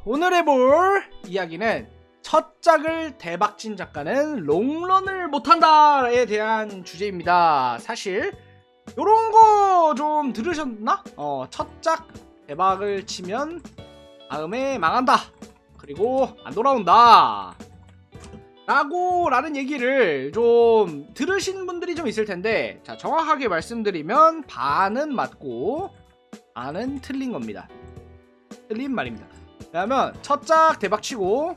오늘 해볼 이야기는 첫 짝을 대박친 작가는 롱런을 못한다에 대한 주제입니다. 사실 요런 거 좀 들으셨나? 첫 짝 대박을 치면 다음에 망한다, 그리고 안 돌아온다 라는 얘기를 좀 들으신 분들이 좀 있을 텐데, 자, 정확하게 말씀드리면 반은 맞고 반은 틀린 겁니다. 틀린 말입니다. 왜냐면 첫 짝 대박치고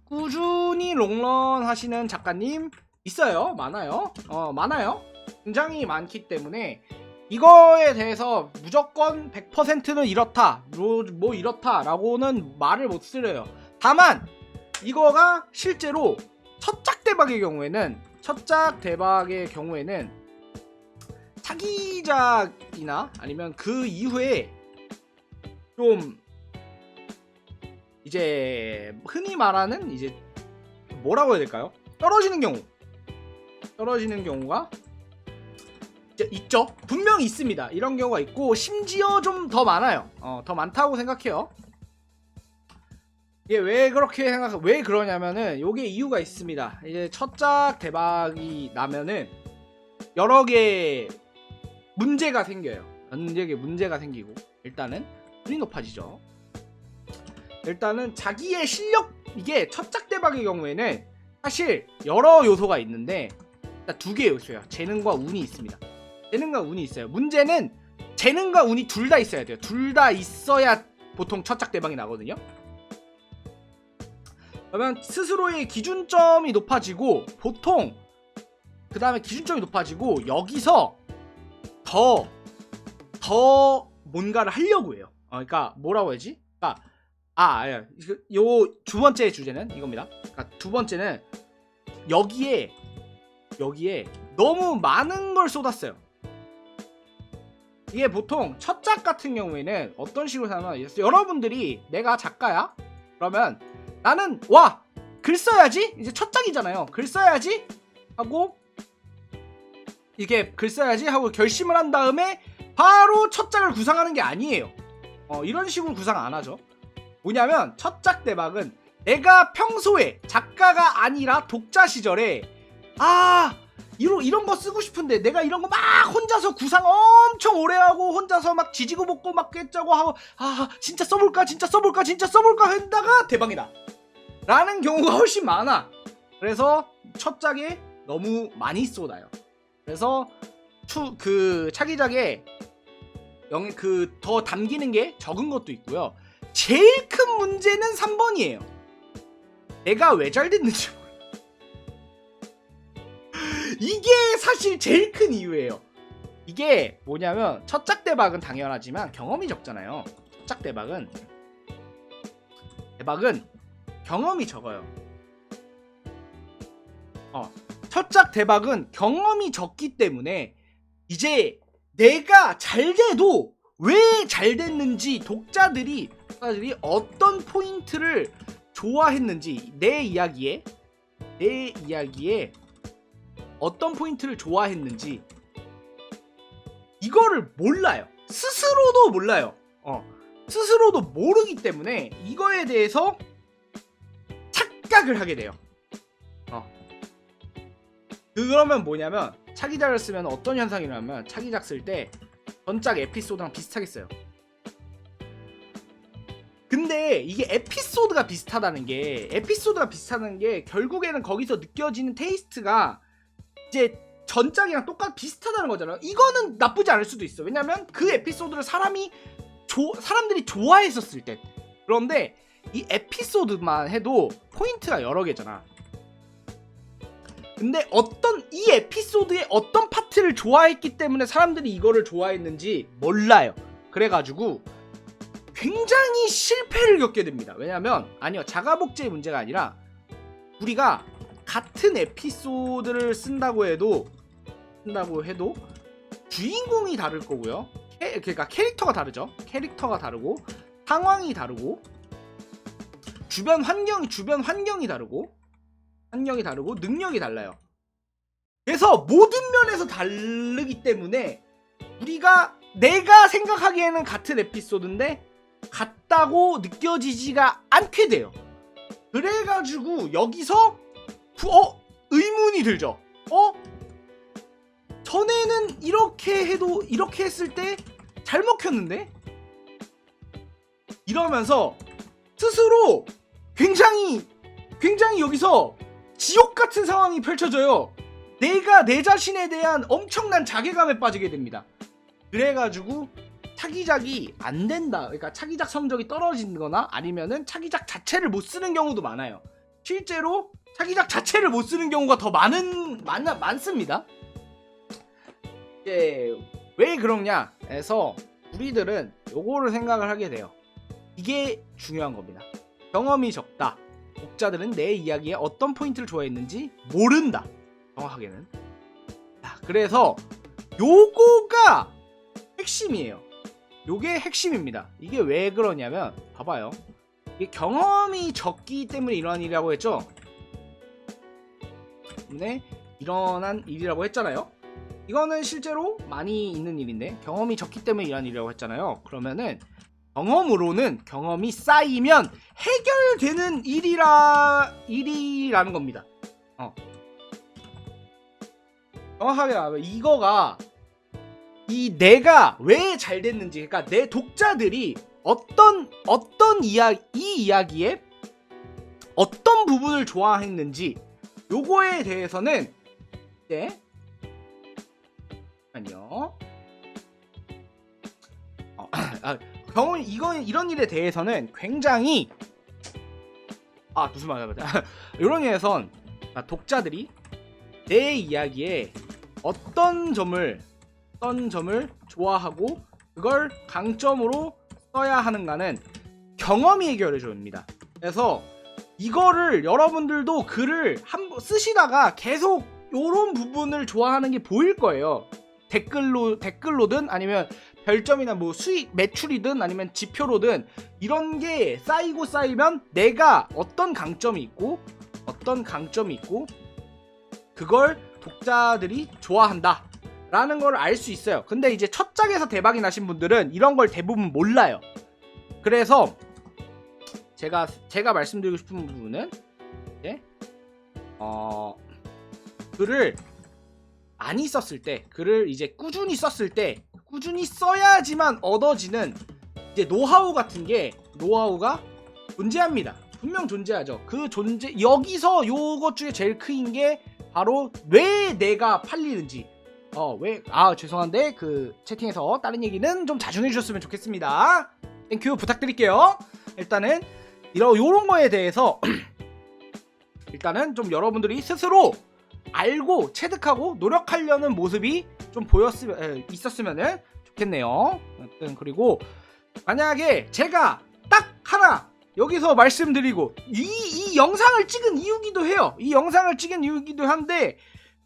꾸준히 롱런 하시는 작가님 있어요. 많아요. 굉장히 많기 때문에 이거에 대해서 무조건 100%는 이렇다, 뭐 이렇다 라고는 말을 못 쓰려요. 다만 이거가 실제로 첫 짝 대박의 경우에는 차기작이나 아니면 그 이후에 좀 이제 흔히 말하는 이제 뭐라고 해야 될까요? 떨어지는 경우가 있죠. 분명히 있습니다. 이런 경우가 있고, 심지어 좀 더 많아요. 더 많다고 생각해요. 이게 왜 그러냐면은 요게 이유가 있습니다. 이제 첫 짝 대박이 나면은 여러 개 문제가 생겨요. 문제가 생기고, 일단은 눈이 높아지죠. 일단은 자기의 실력, 이게 첫 짝 대박의 경우에는 사실 여러 요소가 있는데 일단 두 개의 요소예요. 재능과 운이 있습니다. 재능과 운이 있어요. 문제는 재능과 운이 둘 다 있어야 돼요. 둘 다 있어야 보통 첫 짝 대박이 나거든요. 그러면 스스로의 기준점이 높아지고, 보통 그 다음에 기준점이 높아지고 여기서 더 뭔가를 하려고 해요. 그러니까 뭐라고 해야지? 그러니까 요 두 번째 주제는 이겁니다. 그러니까 두 번째는 여기에 너무 많은 걸 쏟았어요. 이게 보통 첫 짝 같은 경우에는 어떤 식으로 하면, 여러분들이 내가 작가야? 그러면 나는 글 써야지? 이제 첫 짝이잖아요. 글 써야지? 하고 이게 글 써야지 하고 결심을 한 다음에 바로 첫 짝을 구상하는 게 아니에요. 이런 식으로 구상 안 하죠. 뭐냐면 첫 짝 대박은 내가 평소에 작가가 아니라 독자 시절에 이런 거 쓰고 싶은데 내가 이런 거 막 혼자서 구상 엄청 오래 하고 혼자서 막 지지고 볶고 막 깨짜고 하고 진짜 써볼까 했다가 대박이다 라는 경우가 훨씬 많아. 그래서 첫 짝에 너무 많이 쏟아요. 그래서 차기작에 더 담기는 게 적은 것도 있고요. 제일 큰 문제는 3번이에요. 내가 왜 잘 됐는지 몰라. 이게 사실 제일 큰 이유예요. 이게 뭐냐면 첫 짝 대박은 당연하지만 경험이 적잖아요. 첫 짝 대박은 경험이 적어요. 첫 작 대박은 경험이 적기 때문에 이제 내가 잘 돼도 왜 잘 됐는지 독자들이 어떤 포인트를 좋아했는지, 내 이야기에 어떤 포인트를 좋아했는지 이거를 몰라요. 스스로도 몰라요. 스스로도 모르기 때문에 이거에 대해서 착각을 하게 돼요. 그러면 뭐냐면 차기작을 쓰면 어떤 현상이 일어나면, 차기작 쓸 때 전작 에피소드랑 비슷하게 써요. 근데 이게 에피소드가 비슷하다는 게 결국에는 거기서 느껴지는 테이스트가 이제 전작이랑 비슷하다는 거잖아요. 이거는 나쁘지 않을 수도 있어. 왜냐면 그 에피소드를 사람들이 좋아했었을 때. 그런데 이 에피소드만 해도 포인트가 여러 개잖아. 근데 이 에피소드의 어떤 파트를 좋아했기 때문에 사람들이 이거를 좋아했는지 몰라요. 그래가지고 굉장히 실패를 겪게 됩니다. 왜냐면 자가복제의 문제가 아니라, 우리가 같은 에피소드를 쓴다고 해도 주인공이 다를 거고요. 그러니까 캐릭터가 다르죠. 캐릭터가 다르고, 상황이 다르고, 주변 환경이 다르고, 능력이 달라요. 그래서 모든 면에서 다르기 때문에 내가 생각하기에는 같은 에피소드인데 맞다고 느껴지지가 않게 돼요. 그래가지고 여기서 의문이 들죠. 전에는 이렇게 했을 때 잘 먹혔는데? 이러면서 스스로 굉장히 여기서 지옥 같은 상황이 펼쳐져요. 내가 내 자신에 대한 엄청난 자괴감에 빠지게 됩니다. 그래가지고 차기작이 안 된다. 그러니까 차기작 성적이 떨어지거나 아니면은 차기작 자체를 못 쓰는 경우도 많아요. 실제로 차기작 자체를 못 쓰는 경우가 더 많습니다. 왜 그러냐 해서 우리들은 요거를 생각을 하게 돼요. 이게 중요한 겁니다. 경험이 적다. 독자들은 내 이야기에 어떤 포인트를 좋아했는지 모른다. 정확하게는. 그래서 요거가 핵심이에요. 요게 핵심입니다. 이게 왜 그러냐면 봐봐요. 이게 경험이 적기 때문에 일어난 일이라고 했죠. 때문에 일어난 일이라고 했잖아요. 이거는 실제로 많이 있는 일인데 경험이 적기 때문에 일어난 일이라고 했잖아요. 그러면은 경험으로는 경험이 쌓이면 해결되는 일이라는 겁니다. 정확하게 말하면 이거가 내가 왜 잘 됐는지, 그러니까 내 독자들이 이 이야기에 어떤 부분을 좋아했는지 요거에 대해서는 아니요. 이런 일에 대해서는 굉장히 무슨 말이야. 이런 일에선 독자들이 내 이야기에 어떤 점을 좋아하고 그걸 강점으로 써야 하는가는 경험이 해결해 줍니다. 그래서 이거를 여러분들도 글을 한번 쓰시다가 계속 요런 부분을 좋아하는 게 보일 거예요. 댓글로든 아니면 별점이나 뭐 수익 매출이든 아니면 지표로든 이런 게 쌓이면 내가 어떤 강점이 있고 그걸 독자들이 좋아한다 라는 걸 알 수 있어요. 근데 이제 첫 장에서 대박이 나신 분들은 이런 걸 대부분 몰라요. 그래서 제가 말씀드리고 싶은 부분은 글을 많이 썼을 때, 글을 이제 꾸준히 썼을 때, 꾸준히 써야지만 얻어지는 이제 노하우 같은 게, 노하우가 존재합니다. 분명 존재하죠. 여기서 요것 중에 제일 큰 게 바로 왜 내가 팔리는지. 죄송한데 그 채팅에서 다른 얘기는 좀 자중해 주셨으면 좋겠습니다. 땡큐 부탁드릴게요. 일단은 요런 거에 대해서 일단은 좀 여러분들이 스스로 알고 체득하고 노력하려는 모습이 좀 있었으면 좋겠네요. 그리고 만약에 제가 딱 하나 여기서 말씀드리고 이 영상을 찍은 이유기도 해요. 이 영상을 찍은 이유기도 한데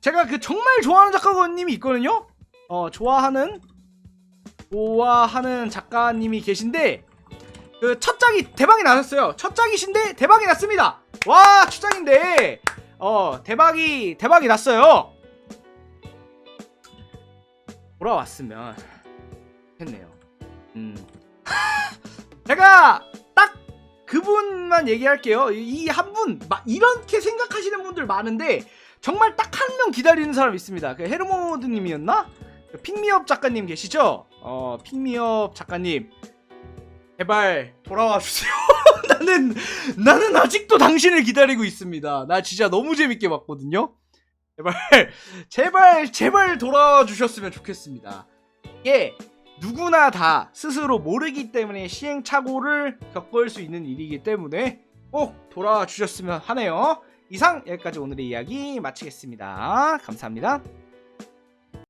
제가 그 정말 좋아하는 작가님이 있거든요. 좋아하는 작가님이 계신데 그 첫 장이 대박이 나셨어요. 첫 장이신데 대박이 났습니다. 와, 첫 장인데 대박이 났어요. 돌아왔으면 좋겠네요. 제가 딱 그분만 얘기할게요. 이 한 분 이렇게 생각하시는 분들 많은데 정말 딱 한 명 기다리는 사람 있습니다. 그 헤르모드님이었나? 핑미업 작가님 계시죠? 핑미업 작가님 제발 돌아와 주세요. 나는 아직도 당신을 기다리고 있습니다. 나 진짜 너무 재밌게 봤거든요. 제발 돌아와 주셨으면 좋겠습니다. 이게 누구나 다 스스로 모르기 때문에 시행착오를 겪을 수 있는 일이기 때문에 꼭 돌아와 주셨으면 하네요. 이상 여기까지 오늘의 이야기 마치겠습니다. 감사합니다.